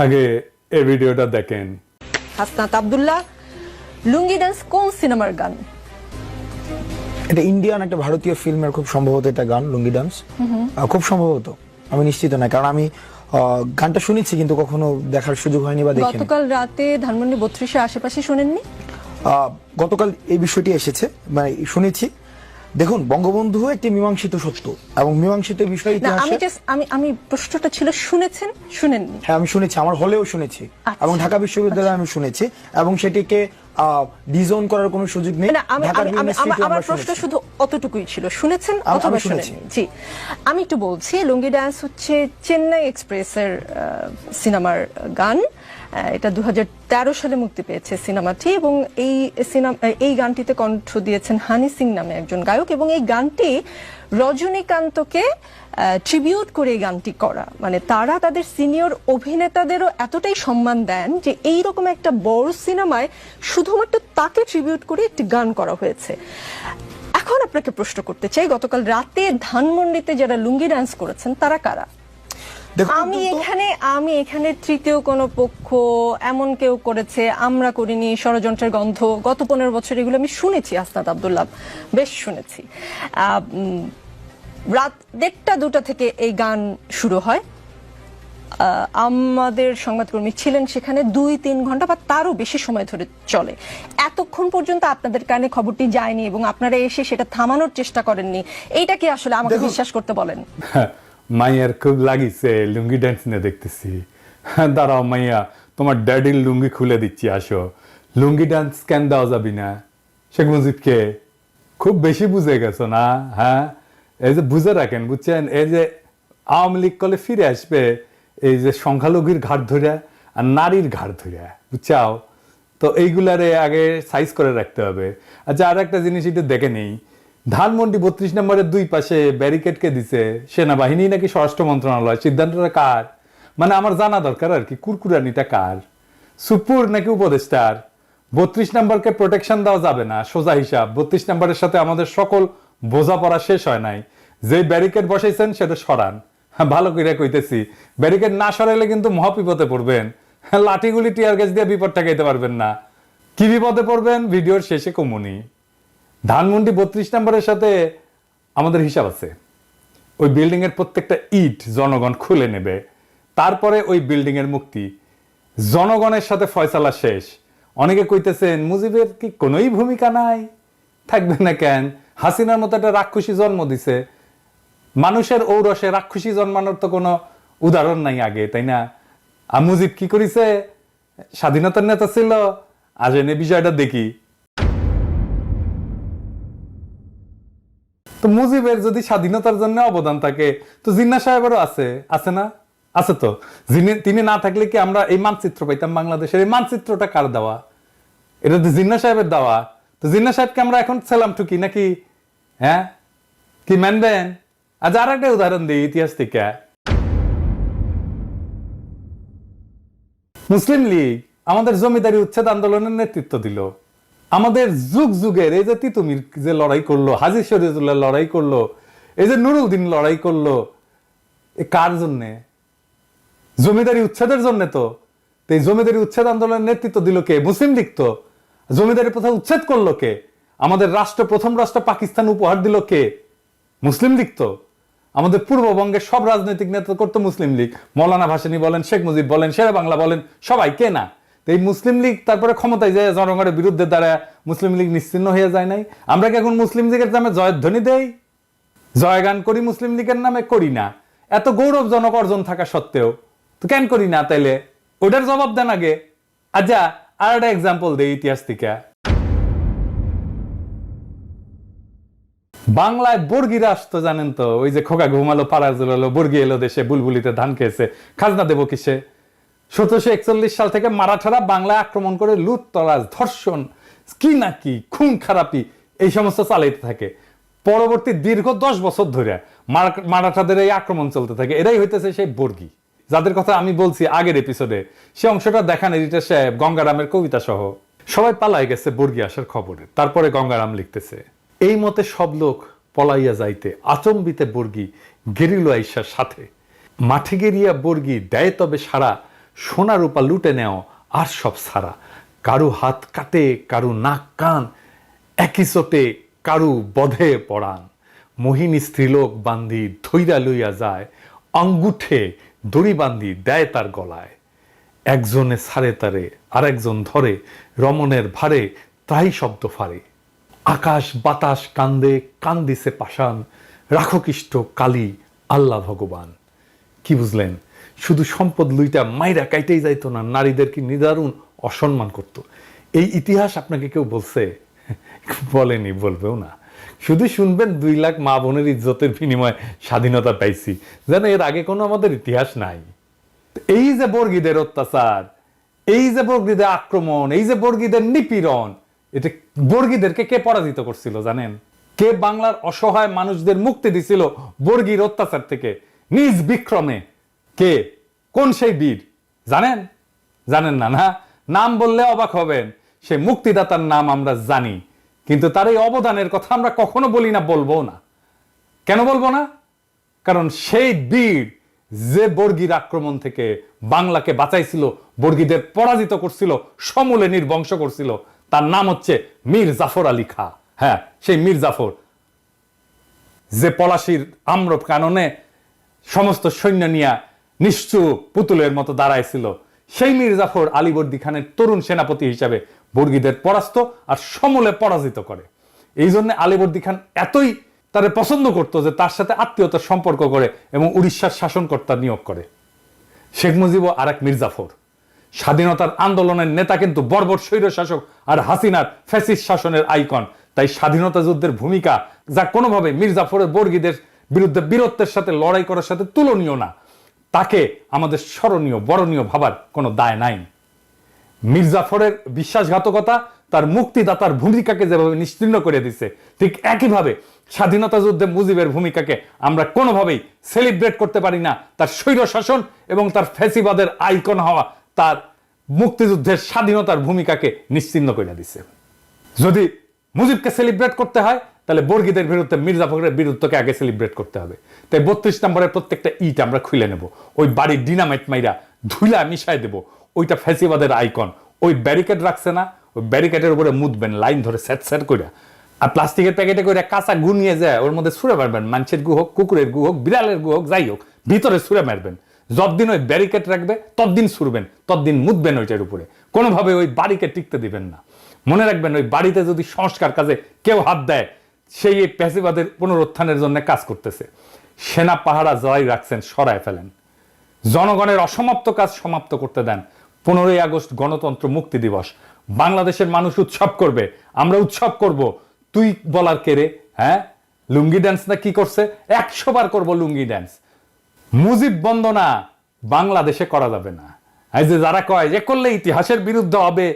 আগে এই ভিডিওটা দেখেন। হাসনাত আব্দুল্লাহ, লুঙ্গি ডান্স কোন সিনেমার গান? এটা ইন্ডিয়ান একটা ভারতীয় ফিল্মের খুব সম্ভবত এটা গান, লুঙ্গি ডান্স। খুব সম্ভবত, আমি নিশ্চিত না, কারণ আমি গানটা শুনেছি কিন্তু কখনো দেখার সুযোগ হয়নি বা দেখিনি। গতকাল রাতে ধানমন্ডি 32-এর আশেপাশে শুনেননি? গতকাল এই বিষয়টি এসেছে, মানে শুনেছি। দেখুন, বঙ্গবন্ধু একটি মীমাংসিত সত্য এবং মীমাংসিত বিষয় আমি প্রশ্নটা ছিল শুনেছেন শুনেননি? হ্যাঁ, আমি শুনেছি, আমার হলেও শুনেছি এবং ঢাকা বিশ্ববিদ্যালয়ে আমি শুনেছি এবং সেটিকে ডিজোন করার কোনো সুযোগ নেই। আমার প্রশ্ন শুধু অতটুকুই ছিল, শুনেছেন অথবা শুনেননি? জি, আমি একটু বলছি। লুঙ্গি ডান্স হচ্ছে চেন্নাই এক্সপ্রেসের সিনেমার গান। এটা 2013 সালে মুক্তি পেয়েছে সিনেমাটি, এবং এই গানটিতে কণ্ঠ দিয়েছেন হানি সিং নামে একজন গায়ক, এবং এই গানটি রজনীকান্তকে ট্রিবিউট করে এই গানটি করা। মানে তারা তাদের সিনিয়র অভিনেতাদেরও এতটাই সম্মান দেন যে এইরকম একটা বড় সিনেমায় শুধুমাত্র তাকে ট্রিবিউট করে একটি গান করা হয়েছে। এখন আপনাকে প্রশ্ন করতে চাই, গতকাল রাতে ধানমন্ডিতে যারা লুঙ্গি ডান্স করেছেন তারা কারা? আমি এখানে তৃতীয় কোন পক্ষ এমন কেউ করেছে, আমরা করিনি, ষড়যন্ত্রের গন্ধ, গত 15 বছর এগুলো আমি শুনেছি। হাসনাত আব্দুল্লাহ, বেশ শুনেছি। রাত 1টা-2টা থেকে এই গান শুরু হয়। আমাদের সংবাদকর্মী ছিলেন সেখানে 2-3 ঘন্টা বা তারও বেশি সময় ধরে চলে। এতক্ষণ পর্যন্ত আপনাদের কানে খবরটি যায়নি এবং আপনারা এসে সেটা থামানোর চেষ্টা করেননি। এইটা কি আসলে আমাকে বিশ্বাস করতে বলেন? মাইয়ার খুব লাগিছে লুঙ্গি ডান্স নিয়ে দেখতেছি। দাঁড়াও মাইয়া, তোমার ড্যাডির লুঙ্গি খুলে দিচ্ছি, আসো। লুঙ্গি ডান্স কেন দেওয়া যাবি না? শেখ মুজিবকে খুব বেশি বুঝে গেছো না? হ্যাঁ, এই যে বুঝে রাখেন, বুঝছেন? এই যে আওয়ামী লীগ কলে ফিরে আসবে, এই যে সংখ্যালঘুর ঘাট ধরে আর নারীর ঘাট ধরে, বুঝছাও? তো এইগুলারে আগে সাইজ করে রাখতে হবে। আচ্ছা, আর একটা জিনিস একটু দেখে নেই। ধানমন্ডি 32 নম্বরের 2 পাশে ব্যারিকেড কে দিছে? সেনাবাহিনী নাকি স্বরাষ্ট্র মন্ত্রণালয়? সিদ্ধান্তটা কার? মানে আমার জানা দরকার আর কি, কুরকুরানিটা কার? সুপুর নাকি উপদেষ্টার? 32 নম্বরকে প্রোটেকশন দেওয়া যাবে না, সোজা হিসাব। 32 নম্বরের সাথে আমাদের সকল বোঝাপড়া শেষ হয় নাই। যে ব্যারিকেড বসাইছেন সেটা সরান। ভালো করে কইতেছি, ব্যারিকেড না সরাইলে কিন্তু মহাবিপদে পড়বেন। লাঠিগুলি টিয়ার গ্যাস দিয়ে বিপদ ঠেকাইতে পারবেন না। কি বিপদে পড়বেন ভিডিওর শেষে কমুনি। ধানমন্ডি 32 নম্বরের সাথে আমাদের হিসাব আছে। ওই বিল্ডিং এর প্রত্যেকটা ইট জনগণ খুলে নেবে, তারপরে ওই বিল্ডিং এর মুক্তি। জনগণের সাথে ফয়সালা শেষ। অনেকে কইতেছেন মুজিবের কি কোনোই ভূমিকা নাই? থাকবে না কেন? হাসিনার মতো একটা রাক্ষসী জন্ম দিছে। মানুষের ঔরসে রাক্ষসী জন্মানোর তো কোনো উদাহরণ নাই আগে, তাই না? আর মুজিব কি করিছে? স্বাধীনতার নেতা ছিল। আজ এনে বিষয়টা দেখি। তো মুজিবের যদি স্বাধীনতার জন্য অবদান থাকে, তো জিন্নাহ সাহেবেরও আছে, আছে না? আছে তো। তিনি না থাকলে কি আমরা এই মানচিত্র পাইতাম বাংলাদেশের? এই মানচিত্রটা কার দেওয়া? এটা তো জিন্নাহ সাহেবের দেওয়া। তো জিন্নাহ সাহেবকে আমরা এখন ছেলাম ঠুকি নাকি? হ্যাঁ, কি মানবেন? আজ আর একটা উদাহরণ দিই ইতিহাস থেকে। মুসলিম লীগ আমাদের জমিদারি উচ্ছেদ আন্দোলনের নেতৃত্ব দিল। আমাদের যুগ যুগের এই যে তিতুমির যে লড়াই করলো, হাজী শরীয়তুল্লাহ লড়াই করলো, এই যে নুরুদ্দিন লড়াই করলো, এ কার জন্যে? জমিদারি উচ্ছেদের জন্য। তো এই জমিদারি উচ্ছেদ আন্দোলনের নেতৃত্ব দিল কে? মুসলিম লীগ। তো জমিদারি প্রথা উচ্ছেদ করলো কে? আমাদের প্রথম রাষ্ট্র পাকিস্তান উপহার দিল কে? মুসলিম লীগ। তো আমাদের পূর্ববঙ্গের সব রাজনৈতিক নেতৃত্ব করতো মুসলিম লীগ। মৌলানা ভাসানী বলেন, শেখ মুজিব বলেন, শেরে বাংলা বলেন, সবাই কে না? এই মুসলিম লীগ তারপরে ক্ষমতায় যায় জনগণের বিরুদ্ধে দাঁড়ায় মুসলিম লীগ নিশ্চিহ্ন হয়ে যায় নাই? আমরা কি এখন মুসলিম লীগের নামে জয়ধ্বনি দেই, জয়গান করি? মুসলিম লীগের নামে করি না। এত গৌরবজনক অর্জন থাকা সত্ত্বেও তো কেন করি না? তাইলে ওটার জবাব দেন আগে। আচ্ছা, আর একটা এক্সাম্পল দেই ইতিহাস থেকে। বাংলায় বর্গিরা আসতো, জানেন তো? ওই যে খোকা ঘুমালো পাড়া জুলালো, বর্গি এলো দেশে, বুলবুলিতে ধান খেয়েছে, খাজনা দেবো কিসে? 1741 সাল থেকে মারাঠারা বাংলায় আক্রমণ করে লুটতরাজ, ধর্ষণ, কি নাকি খুন খারাপি এই সমস্ত চালাইতে থাকে। পরবর্তী দীর্ঘ 10 বছর ধরে মারাঠাদের এই আক্রমণ চলতে থাকে। এরাই হইতেছে সেই বর্গি যাদের কথা আমি বলছি আগের এপিসোডে। সে অংশটা দেখান এডিটর সাহেব, গঙ্গারামের কবিতা সহ। সবাই পালাই গেছে বর্গি আসার খবরে। তারপরে গঙ্গারাম লিখতেছে, এই মতে সব লোক পলাইয়া যাইতে আচম্বিতে বর্গি গেরিল আইসার সাথে। মাঠে গেরিয়া বর্গি দেয় তবে সারা, সোনা রূপা লুটে নেও আর সব সারা, কারু হাত কাটে কারু নাক কান, একই চোটে কারু বধে পড়ান, মোহিনী স্ত্রীলোক বান্ধি ধৈরা লইয়া যায়, আঙ্গুঠে দড়ি বান্ধি দেয় তার গলায়, একজনে ছাড়ে তারে আর একজন ধরে, রমণের ভারে তাই শব্দ ফারে, আকাশ বাতাস কান্দে কান্দিছে পাষাণ, রাখো কৃষ্ট কালী আল্লাহ ভগবান। কি বুঝলেন? শুধু সম্পদ লুইটা মাইরা কাইতেই যাইতো না, নারীদেরকে নিদারুণ অসম্মান করত। এই ইতিহাস আপনাকে কেউ বলছে? বলেনি, বলবেও না। শুধু শুনবেন 2 লাখ মা বোনের ইজ্জতের বিনিময়ে স্বাধীনতা পাইছি, যেন এর আগে কোনো আমাদের ইতিহাস নাই। এই যে বর্গীদের অত্যাচার, এই যে বর্গীদের আক্রমণ, এই যে বর্গীদের নিপীড়ন, এটা বর্গীদেরকে কে পরাজিত করছিল জানেন? কে বাংলার অসহায় মানুষদের মুক্তি দিছিল বর্গীর অত্যাচার থেকে নিজ বিক্রমে? কে? কোন সেই বীর জানেন? জানেন না? না, নাম বললে অবাক হবেন। সে মুক্তিদাতার নাম আমরা জানি, কিন্তু তার এই অবদানের কথা আমরা কখনো বলি না, বলবো না। কেন বলবো না? কারণ সেই বীর যে বর্গীর আক্রমণ থেকে বাংলাকে বাঁচাইছিল, বর্গীদের পরাজিত করছিল, সমূলে নির্বংশ করছিল, তার নাম হচ্ছে মীর জাফর আলী খাঁ। হ্যাঁ, সেই মীর জাফর, যে পলাশির আম্র কাননে সমস্ত সৈন্য নিয়ে নিশ্চুপ পুতুলের মতো দাঁড়াইছিল, সেই মীর জাফর আলীবর্দী খানের তরুণ সেনাপতি হিসাবে বর্গীদের পরাস্ত আর সমূলে পরাজিত করে। এই জন্য আলীবর্দী খান এতই তারে পছন্দ করতো যে তার সাথে আত্মীয়তার সম্পর্ক করে এবং উড়িষ্যার শাসনকর্তা নিয়োগ করে। শেখ মুজিবও আর এক মীর জাফর। স্বাধীনতার আন্দোলনের নেতা কিন্তু বর্বর স্বৈর শাসক আর হাসিনার ফ্যাসিস্ট শাসনের আইকন। তাই স্বাধীনতা যুদ্ধের ভূমিকা, যা কোনোভাবে মীর জাফরের বর্গীদের বিরুদ্ধে বীরত্বের সাথে লড়াই করার সাথে তুলনীয় না, তাকে আমাদের স্মরণীয় বরণীয় ভাবার কোনো দায় নাই। মীর জাফরের বিশ্বাসঘাতকতা তার মুক্তিদাতার ভূমিকাকে যেভাবে নিশ্চিহ্ন করে দিচ্ছে, ঠিক একইভাবে স্বাধীনতা যুদ্ধে মুজিবের ভূমিকাকে আমরা কোনোভাবেই সেলিব্রেট করতে পারি না। তার স্বৈর শাসন এবং তার ফ্যাসিবাদের আইকন হওয়া তার মুক্তিযুদ্ধের স্বাধীনতার ভূমিকাকে নিশ্চিহ্ন করে দিচ্ছে। যদি মুজিবকে সেলিব্রেট করতে হয়, তাহলে বর্গীদের বিরুদ্ধে মীর জাফরের বিরুদ্ধকে আগে সেলিব্রেট করতে হবে। তাই 32 নম্বরের প্রত্যেকটা ইট আমরা খুলে নেব, ওই বাড়ির ডিনামাইট মাইরা ধুলা মিশাই দেব। ওইটা ফ্যাসিবাদের আইকন। ওই ব্যারিকেড রাখছে না, ওই ব্যারিকেডের উপরে মুদবেন লাইন ধরে স্যাট স্যাট করে, আর প্লাস্টিকের প্যাকেটে করে কাঁচা গু নিয়ে যায় ওর মধ্যে ছুঁড়ে মারবেন। মানুষের গু হোক, কুকুরের গু হোক, বিড়ালের গু হোক, যাই হোক, ভিতরে ছুঁড়ে মারবেন। যতদিন ওই ব্যারিকেড রাখবে ততদিন ছুড়বেন, ততদিন মুদবেন ওইটার উপরে। কোনোভাবে ওই বাড়িকে টিকতে দিবেন না। মনে রাখবেন, ওই বাড়িতে যদি সংস্কার কাজে কেউ হাত দেয়, সেই এই ফ্যাসিবাদের পুনরুত্থানের জন্য কাজ করতেছে। সেনা পাহারা জয় রাখছেন, সরায় ফেলেন। জনগণের অসমাপ্ত কাজ সমাপ্ত করতে দেন। 15ই আগস্ট গণতন্ত্র মুক্তি দিবস, বাংলাদেশের মানুষ উৎসব করবে, আমরা উৎসব করব। তুই বলার কে রে? হ্যাঁ, লুঙ্গি ড্যান্স না কি করছে? 100 বার করবো লুঙ্গি ড্যান্স। মুজিব বন্দনা বাংলাদেশে করা যাবে না। এই যে যারা কয় যে করলে ইতিহাসের বিরুদ্ধে হবে,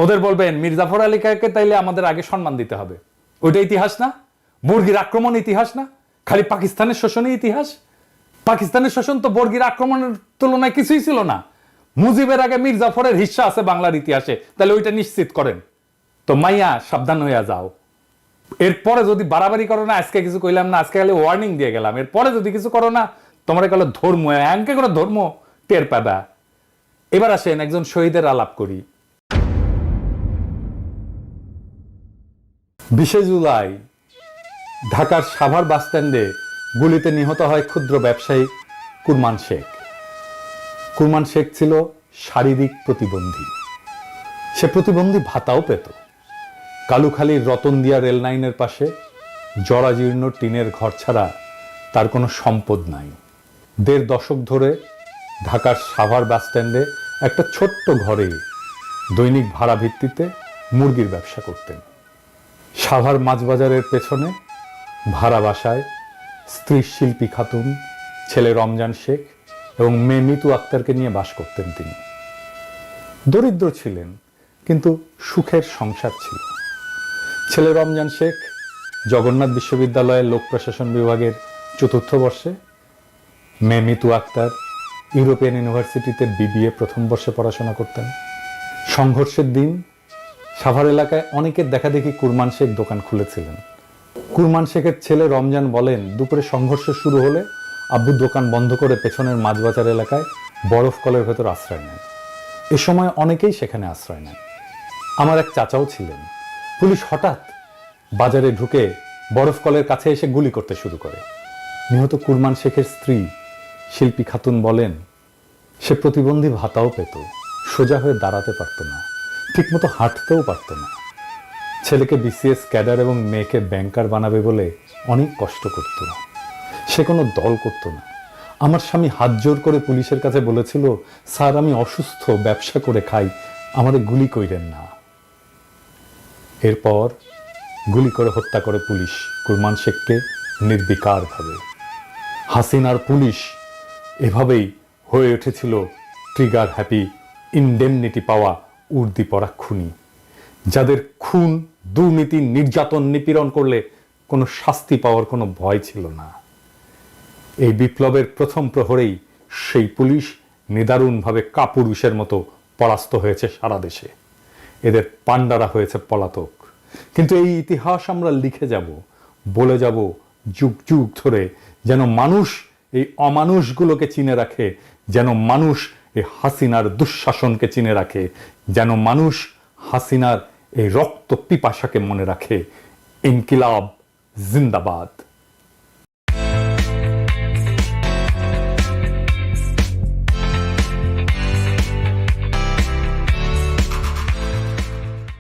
ওদের বলবেন মীর জাফর আলী খাঁকে তাইলে আমাদের আগে সম্মান দিতে হবে। ওইটা ইতিহাস না? বর্গীর আক্রমণ ইতিহাস না? খালি পাকিস্তানের শোষণই ইতিহাস? পাকিস্তানের শোষণ তো বর্গীর আক্রমণের তুলনায় কিছুই ছিল না। মুজিবের আগে মীর জাফরের হিস্সা আছে বাংলার ইতিহাসে, তাহলে ওইটা নিশ্চিত করেন। তো মাইয়া সাবধান হইয়া যাও। এরপরে যদি বাড়াবাড়ি করো না, আজকে কিছু কইলাম না, আজকে খালি ওয়ার্নিং দিয়ে গেলাম, এরপরে যদি কিছু করো না, তোমার কালো ধর্ম এমকে করে ধর্ম টের পাবা। এবার আসেন একজন শহীদের আলাপ করি। 20 জুলাই ঢাকার সাভার বাসস্ট্যান্ডে গুলিতে নিহত হয় ক্ষুদ্র ব্যবসায়ী কুরমান শেখ। কুরমান শেখ ছিল শারীরিক প্রতিবন্ধী। সে প্রতিবন্ধী ভাতাও পেত। কালুখালীর রতনদিয়া রেল লাইনের পাশে জরাজীর্ণ টিনের ঘর ছাড়া তার কোনো সম্পদ নাই। 1.5 দশক ধরে ঢাকার সাভার বাসস্ট্যান্ডে একটা ছোট্ট ঘরে দৈনিক ভাড়া ভিত্তিতে মুরগির ব্যবসা করতেন। সাভার মাছবাজারের পেছনে ভাড়া বাসায় স্ত্রী শিল্পী খাতুন, ছেলে রমজান শেখ এবং মেয়ে মিতু আক্তারকে নিয়ে বাস করতেন তিনি। দরিদ্র ছিলেন, কিন্তু সুখের সংসার ছিল। ছেলে রমজান শেখ জগন্নাথ বিশ্ববিদ্যালয়ের লোক প্রশাসন বিভাগের 4র্থ বর্ষে, মেয়ে মিতু আক্তার ইউরোপিয়ান ইউনিভার্সিটিতে BBA 1ম বর্ষে পড়াশোনা করতেন। সংঘর্ষের দিন সাভার এলাকায় অনেকের দেখাদেখি কুরমান শেখ দোকান খুলেছিলেন। কুরমান শেখের ছেলে রমজান বলেন, দুপুরে সংঘর্ষ শুরু হলে আব্বু দোকান বন্ধ করে পেছনের মাছবাজার এলাকায় বরফ কলের ভেতর আশ্রয় নেন। এ সময় অনেকেই সেখানে আশ্রয় নেন। আমার এক চাচাও ছিলেন। পুলিশ হঠাৎ বাজারে ঢুকে বরফ কলের কাছে এসে গুলি করতে শুরু করে। নিহত কুরমান শেখের স্ত্রী শিল্পী খাতুন বলেন, সে প্রতিবন্ধী ভাতাও পেত, সোজা হয়ে দাঁড়াতে পারত না, ঠিকমতো হাঁটতেও পারত না। ছেলেকে বিসিএস ক্যাডার এবং মেয়েকে ব্যাংকার বানাবে বলে অনেক কষ্ট করত। সে কোনো দল করত না। আমার স্বামী হাত জোর করে পুলিশের কাছে বলেছিল, স্যার আমি অসুস্থ, ব্যবসা করে খাই, আমাদের গুলি কইরেন না। এরপর গুলি করে হত্যা করে পুলিশ কুরমান শেখকে নির্বিকারভাবে। হাসিনার পুলিশ এভাবেই হয়ে উঠেছিল ট্রিগার হ্যাপি, ইনডেমনিটি পাওয়া উর্দি পড়া খুনি, যাদের খুন, দুর্নীতি, নির্যাতন, নিপীড়ন করলে কোনো শাস্তি পাওয়ার কোনো ভয় ছিল না। এই বিপ্লবের প্রথম প্রহরেই সেই পুলিশ নিদারুণভাবে কাপুরুষের মতো পরাস্ত হয়েছে সারা দেশে। এদের পান্ডারা হয়েছে পলাতক। কিন্তু এই ইতিহাস আমরা লিখে যাব, বলে যাব যুগ যুগ ধরে, যেন মানুষ এই অমানুষগুলোকে চিনে রাখে, যেন মানুষ এই হাসিনার দুঃশাসনকে চিনে রাখে, যেন মানুষ হাসিনার এই রক্ত পিপাসাকে মনে রাখে। ইনকিলাব জিন্দাবাদ।